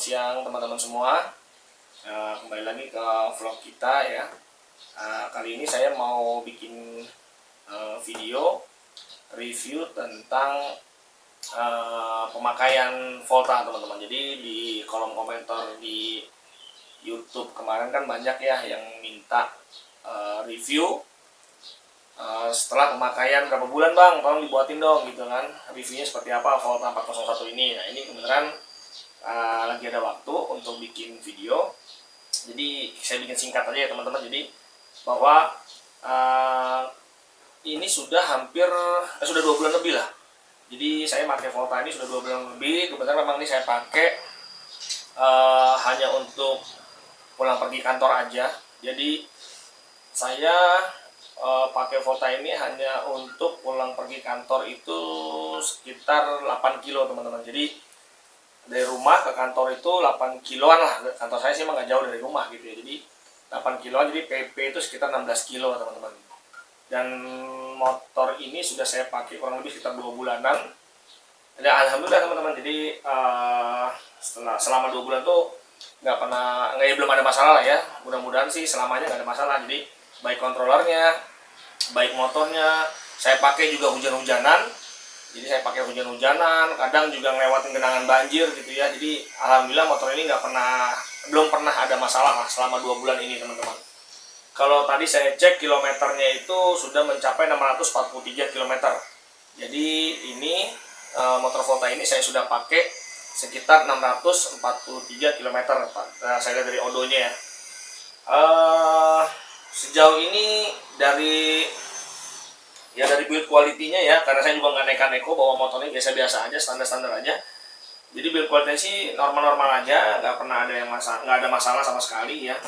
siang teman-teman semua. Kembali lagi ke vlog kita ya. Kali ini saya mau bikin video review tentang pemakaian Volta teman-teman. Jadi di kolom komentar di YouTube kemarin kan banyak ya yang minta review setelah pemakaian berapa bulan bang, tolong dibuatin dong gitu kan, reviewnya seperti apa Volta 401 ini. Nah ini kebetulan lagi ada waktu untuk bikin video, jadi saya bikin singkat aja ya teman-teman. Jadi bahwa ini sudah sudah 2 bulan lebih lah. Jadi saya pakai Volta ini sudah 2 bulan lebih. Kebetulan memang ini saya pakai hanya untuk pulang pergi kantor aja. Jadi saya pakai Volta ini hanya untuk pulang pergi kantor itu sekitar 8 kilo teman-teman. Jadi dari rumah ke kantor itu 8 kiloan lah. Kantor saya sih emang gak jauh dari rumah gitu ya. Jadi 8 kiloan, jadi PP itu sekitar 16 kilo teman-teman. Dan motor ini sudah saya pakai kurang lebih sekitar 2 bulanan. Dan alhamdulillah teman-teman. Jadi selama 2 bulan tuh belum ada masalah lah ya. Mudah-mudahan sih selamanya gak ada masalah. Jadi baik kontrolernya, baik motornya, saya pakai juga hujan-hujanan. Jadi saya pakai hujan-hujanan, kadang juga ngelewatin genangan banjir gitu ya. Jadi alhamdulillah motor ini belum pernah ada masalah lah selama 2 bulan ini teman-teman. Kalau tadi saya cek kilometernya itu sudah mencapai 643 km. Jadi ini motor Volta ini saya sudah pakai sekitar 643 km. Saya lihat dari odonya ya. Sejauh ini dari build quality-nya ya, karena saya juga nggak neko-neko bawa motornya biasa-biasa aja, standar-standar aja. Jadi build quality sih normal-normal aja, nggak pernah ada nggak ada masalah sama sekali ya.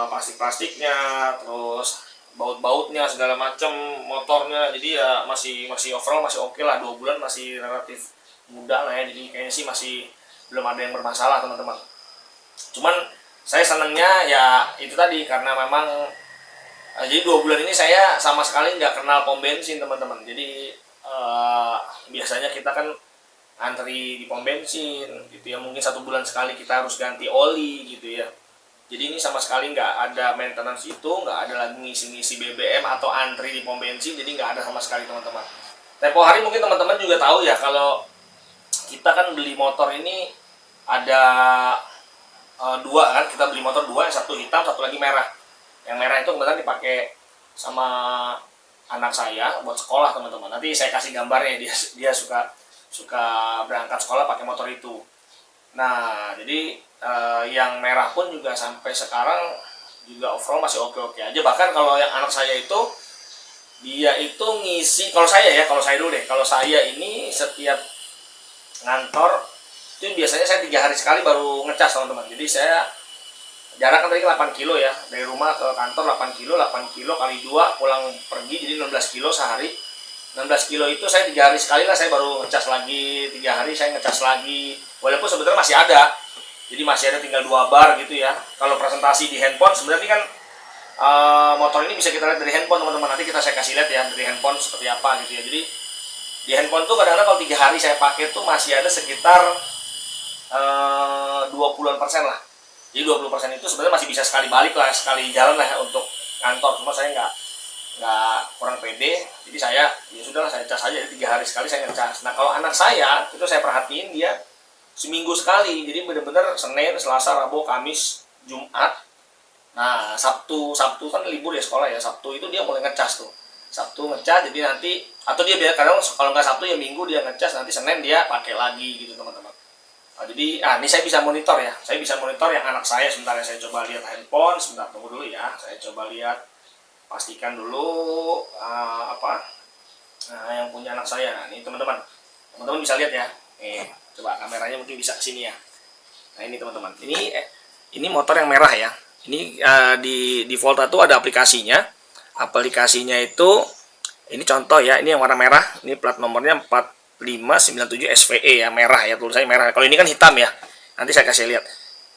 Plastik-plastiknya, terus baut-bautnya segala macam motornya, jadi ya masih overall masih oke lah. 2 bulan masih relatif muda lah ya, jadi kayaknya sih masih belum ada yang bermasalah teman-teman. Cuman saya senangnya ya itu tadi, karena memang jadi 2 bulan ini saya sama sekali nggak kenal pom bensin teman-teman. Jadi biasanya kita kan antri di pom bensin gitu ya, mungkin 1 bulan sekali kita harus ganti oli gitu ya. Jadi ini sama sekali nggak ada maintenance itu, nggak ada lagi ngisi-ngisi BBM atau antri di pom bensin, jadi nggak ada sama sekali teman-teman. Tempo hari mungkin teman-teman juga tahu ya, kalau kita kan beli motor ini ada 2 kan, kita beli motor 2, yang satu hitam, satu lagi merah. Yang merah itu kebetulan dipakai sama anak saya buat sekolah teman-teman. Nanti saya kasih gambarnya, dia suka berangkat sekolah pakai motor itu. Nah jadi yang merah pun juga sampai sekarang juga overall masih oke-oke aja. Bahkan kalau yang anak saya itu, dia itu ngisi, kalau saya dulu deh, kalau saya ini setiap ngantor itu biasanya saya 3 hari sekali baru ngecas teman-teman. Jadi saya jarak kan tadi 8 kilo ya, dari rumah ke kantor 8 kilo kali 2 pulang pergi, jadi 16 kilo sehari. 16 kilo itu saya 3 hari sekali lah saya baru ngecas lagi, 3 hari saya ngecas lagi. Walaupun sebenarnya masih ada, jadi masih ada tinggal 2 bar gitu ya. Kalau presentasi di handphone sebenarnya kan motor ini bisa kita lihat dari handphone teman-teman. Nanti saya kasih lihat ya dari handphone seperti apa gitu ya. Jadi di handphone tuh kadang-kadang kalau 3 hari saya pakai tuh masih ada sekitar 20% lah. Jadi 20% itu sebenarnya masih bisa sekali balik lah, sekali jalan lah untuk kantor. Cuma saya nggak kurang pede, jadi saya ya sudahlah, saya cas aja 3 hari sekali saya ngecas. Nah kalau anak saya itu saya perhatiin dia seminggu sekali, jadi benar-benar Senin, Selasa, Rabu, Kamis, Jumat. Nah Sabtu kan libur ya sekolah ya, Sabtu itu dia mulai ngecas tuh. Sabtu ngecas, jadi nanti atau dia kadang kalau nggak Sabtu ya Minggu dia ngecas, nanti Senin dia pakai lagi gitu teman-teman. Jadi ini saya bisa monitor ya, saya bisa monitor yang anak saya. Sebentar ya, saya coba lihat handphone, sebentar tunggu dulu ya, saya coba lihat, pastikan dulu yang punya anak saya. Nah ini teman-teman bisa lihat ya, coba kameranya mungkin bisa kesini ya. Nah ini teman-teman, ini motor yang merah ya. Ini di Volta tuh ada aplikasinya itu, ini contoh ya, ini yang warna merah, ini plat nomornya 4597 SVE ya, merah ya, tulisannya merah. Kalau ini kan hitam ya, nanti saya kasih lihat.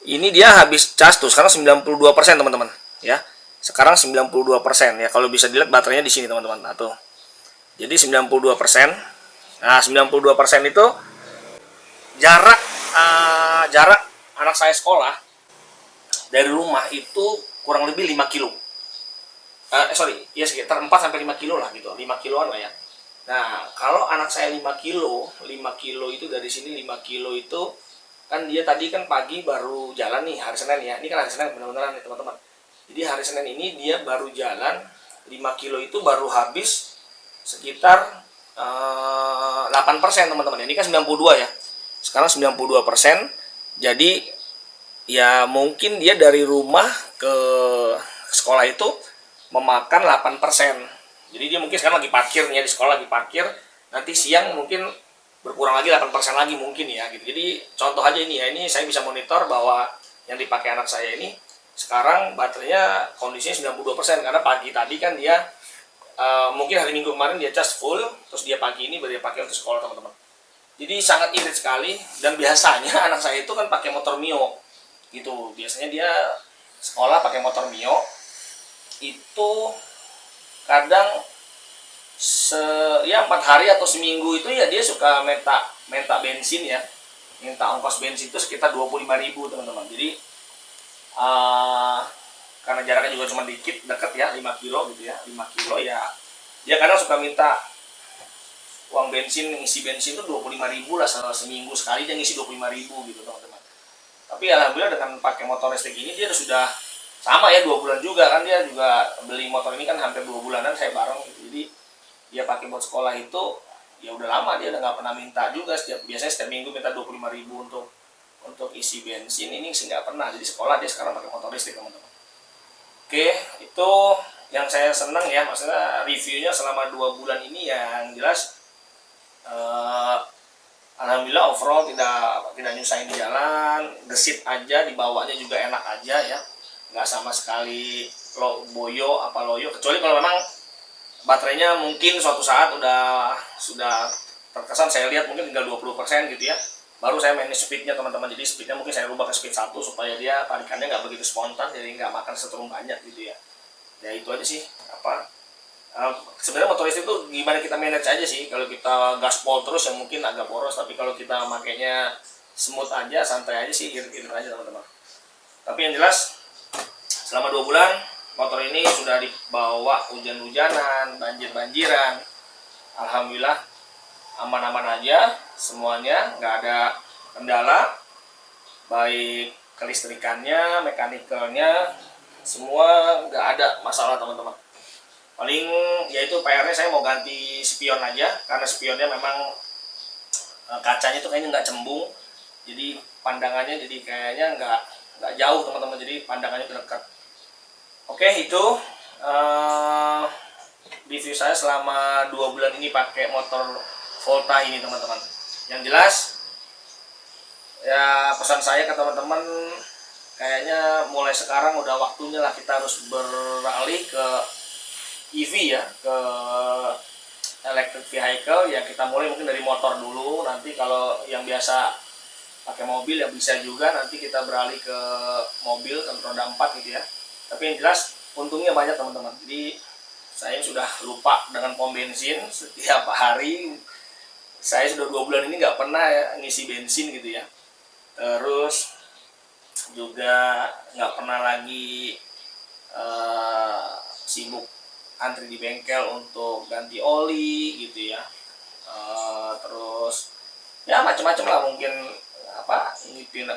Ini dia habis cas tuh sekarang 92% teman-teman ya. Sekarang 92% ya, kalau bisa dilihat baterainya di sini teman-teman. Nah tuh, jadi 92%. Nah 92% itu jarak jarak anak saya sekolah dari rumah itu kurang lebih 5 kilo. Ya sekitar 4 sampai 5 kilo lah gitu, 5 kiloan lah ya. Nah, kalau anak saya 5 kilo, 5 kilo itu dari sini 5 kilo itu kan dia tadi kan pagi baru jalan nih hari Senin ya. Ini kan hari Senin benar-benar nih teman-teman. Jadi hari Senin ini dia baru jalan 5 kilo itu baru habis sekitar 8% teman-teman. Ini kan 92 ya. Sekarang 92%. Jadi ya mungkin dia dari rumah ke sekolah itu memakan 8%. Jadi dia mungkin sekarang lagi parkir nih ya, di sekolah lagi parkir. Nanti siang mungkin berkurang lagi 8% lagi mungkin ya gitu. Jadi contoh aja ini ya, ini saya bisa monitor bahwa yang dipakai anak saya ini sekarang baterainya kondisinya 92% karena pagi tadi kan dia mungkin hari Minggu kemarin dia cas full, terus dia pagi ini baru dia pakai untuk sekolah teman-teman. Jadi sangat irit sekali, dan biasanya anak saya itu kan pakai motor Mio gitu. Biasanya dia sekolah pakai motor Mio itu kadang 4 hari atau seminggu itu ya dia suka minta bensin ya, minta ongkos bensin itu sekitar 25.000 teman-teman. Jadi karena jaraknya juga cuma dikit, deket ya, 5 kilo gitu ya, 5 kilo ya, dia kadang suka minta uang bensin, ngisi bensin itu 25.000 lah seminggu sekali, dia ngisi 25.000 gitu teman-teman. Tapi alhamdulillah dengan pakai motor listrik ini dia sudah sama ya, 2 bulan juga kan, dia juga beli motor ini kan hampir 2 bulanan saya bareng gitu. Jadi dia pakai buat sekolah itu ya udah lama, dia udah nggak pernah minta juga, biasanya setiap minggu minta 25.000 untuk isi bensin, ini sih nggak pernah. Jadi sekolah dia sekarang pakai motor listrik teman-teman. Oke, itu yang saya senang ya, maksudnya reviewnya selama 2 bulan ini yang jelas alhamdulillah overall tidak nyusahin di jalan, gesit aja, dibawanya juga enak aja ya, nggak sama sekali loyo, kecuali kalau memang baterainya mungkin suatu saat sudah terkesan, saya lihat mungkin tinggal 20% gitu ya, baru saya manage speednya teman-teman. Jadi speednya mungkin saya rubah ke speed 1 supaya dia tarikannya nggak begitu spontan, jadi nggak makan setrum banyak gitu ya. Ya itu aja sih. Sebenarnya motor listrik itu gimana kita manage aja sih. Kalau kita gaspol terus ya mungkin agak boros, tapi kalau kita makainya smooth aja, santai aja sih, irit-irit aja teman-teman. Tapi yang jelas selama 2 bulan motor ini sudah dibawa hujan-hujanan, banjir-banjiran, alhamdulillah aman-aman aja semuanya, nggak ada kendala, baik kelistrikannya, mekanikalnya, semua nggak ada masalah teman-teman. Paling yaitu PR-nya saya mau ganti spion aja, karena spionnya memang kacanya tuh kayaknya nggak cembung, jadi pandangannya jadi kayaknya nggak jauh teman-teman, jadi pandangannya dekat. Oke, itu review saya selama 2 bulan ini pakai motor Volta ini teman-teman. Yang jelas ya pesan saya ke teman-teman, kayaknya mulai sekarang udah waktunya lah kita harus beralih ke EV ya, ke electric vehicle ya. Kita mulai mungkin dari motor dulu, nanti kalau yang biasa pakai mobil ya bisa juga nanti kita beralih ke mobil kan roda 4 gitu ya. Tapi yang jelas untungnya banyak teman-teman. Jadi saya sudah lupa dengan pom bensin setiap hari. Saya sudah 2 bulan ini nggak pernah ya ngisi bensin gitu ya. Terus juga nggak pernah lagi sibuk antri di bengkel untuk ganti oli gitu ya. Terus ya macam-macam lah, mungkin ngipin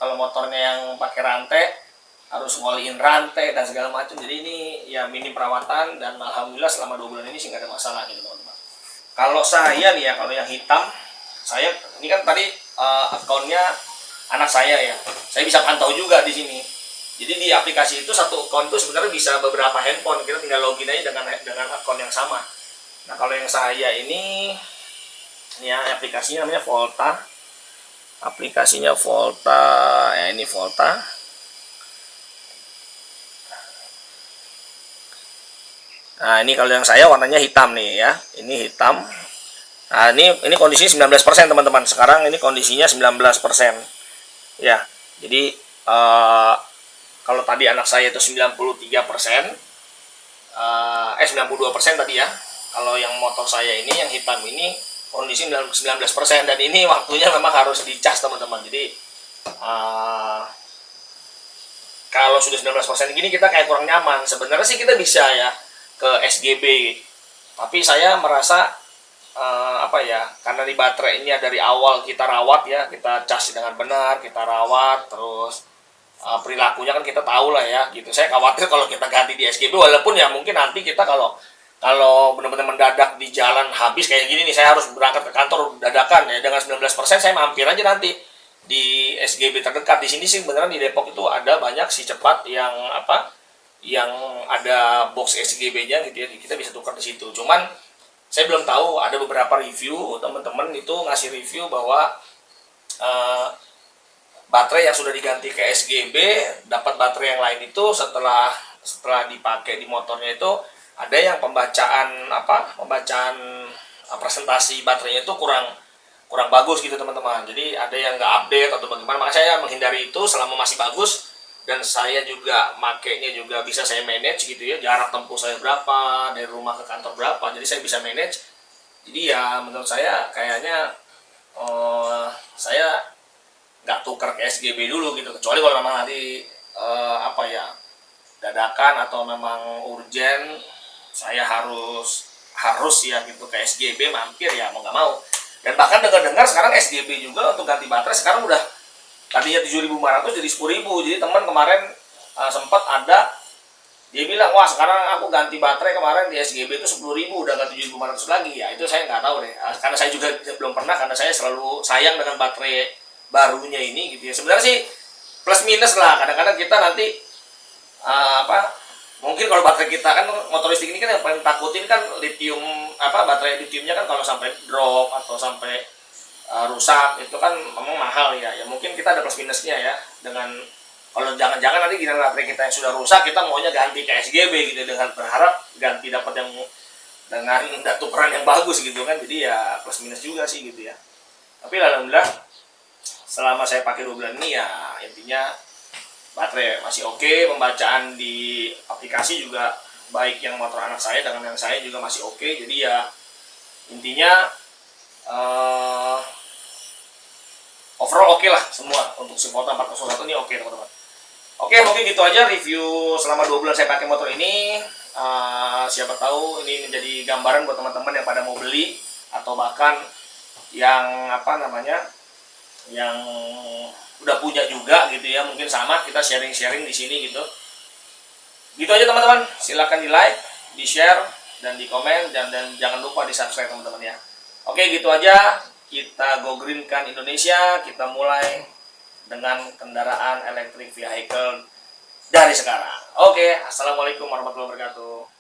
kalau motornya yang pakai rantai harus ngoliin rantai dan segala macam. Jadi ini ya minim perawatan, dan alhamdulillah selama 2 bulan ini sih nggak ada masalah gitu teman-teman. Kalau saya nih ya, kalau yang hitam, saya ini kan tadi akunnya anak saya ya, saya bisa pantau juga di sini. Jadi di aplikasi itu satu akun itu sebenarnya bisa beberapa handphone, kita tinggal login aja dengan akun yang sama. Nah kalau yang saya ini ya aplikasinya namanya Volta, aplikasinya Volta ya, ini Volta. Nah ini kalau yang saya warnanya hitam nih ya, ini hitam. Nah ini kondisinya 19% teman-teman, sekarang ini kondisinya 19% ya. Jadi kalau tadi anak saya itu 93%, 92% tadi ya. Kalau yang motor saya ini yang hitam ini kondisi 19%, dan ini waktunya memang harus dicas teman-teman. Jadi uh, kalau sudah 19% gini kita kayak kurang nyaman. Sebenarnya sih kita bisa ya ke SGB, tapi saya merasa apa ya, karena di baterainya dari awal kita rawat ya, kita cas dengan benar, kita rawat, terus perilakunya kan kita tahu lah ya gitu. Saya khawatir kalau kita ganti di SGB, walaupun ya mungkin nanti kita kalau kalau benar-benar mendadak di jalan habis kayak gini nih, saya harus berangkat ke kantor dadakan ya, dengan 19% saya mampir aja nanti di SGB terdekat. Di sini sih beneran di Depok itu ada banyak si cepat yang apa, yang ada box SGB-nya gitu ya, kita bisa tukar di situ. Cuman saya belum tahu, ada beberapa review teman-teman itu ngasih review bahwa baterai yang sudah diganti ke SGB dapat baterai yang lain itu setelah dipakai di motornya itu ada yang pembacaan presentasi baterainya itu kurang bagus gitu teman-teman. Jadi ada yang nggak update atau bagaimana, maka saya menghindari itu selama masih bagus. Dan saya juga makainya juga bisa saya manage gitu ya, jarak tempuh saya berapa, dari rumah ke kantor berapa, jadi saya bisa manage. Jadi ya menurut saya kayaknya saya nggak tukar ke SGB dulu gitu, kecuali kalau memang nanti dadakan atau memang urgent, saya harus ya gitu ke SGB mampir, ya mau nggak mau. Dan bahkan dengar sekarang SGB juga untuk ganti baterai sekarang udah tadinya 7.500 jadi 10.000. Jadi teman kemarin sempat ada dia bilang, wah sekarang aku ganti baterai kemarin di SGB itu 10.000, udah nggak 7.500 lagi. Ya itu saya nggak tahu deh, karena saya juga belum pernah, karena saya selalu sayang dengan baterai barunya ini gitu ya. Sebenarnya sih plus minus lah, kadang-kadang kita nanti mungkin kalau baterai kita kan motor listrik ini kan yang paling takutin kan lithium, baterai lithiumnya kan kalau sampai drop atau sampai rusak itu kan memang mahal ya. Ya mungkin kita ada plus minusnya ya, dengan kalau jangan-jangan nanti giliran baterai kita yang sudah rusak kita maunya ganti ke SGB gitu, dengan berharap ganti dapat yang dengan tukeran yang bagus gitu kan. Jadi ya plus minus juga sih gitu ya. Tapi alhamdulillah selama saya pakai 2 bulan ini ya intinya baterai masih oke, pembacaan di aplikasi juga baik yang motor anak saya dengan yang saya juga masih oke. Jadi ya intinya overall oke lah semua untuk si Forta 401 ini oke teman-teman. Oke, mungkin gitu aja review selama 2 bulan saya pakai motor ini. Siapa tahu ini menjadi gambaran buat teman-teman yang pada mau beli atau bahkan yang yang udah punya juga gitu ya, mungkin sama kita sharing-sharing di sini gitu. Gitu aja teman-teman, silakan di like, di share, dan di komen, dan jangan lupa di subscribe teman-teman ya. Oke, gitu aja, kita go green kan Indonesia, kita mulai dengan kendaraan electric vehicle dari sekarang. Oke, assalamualaikum warahmatullahi wabarakatuh.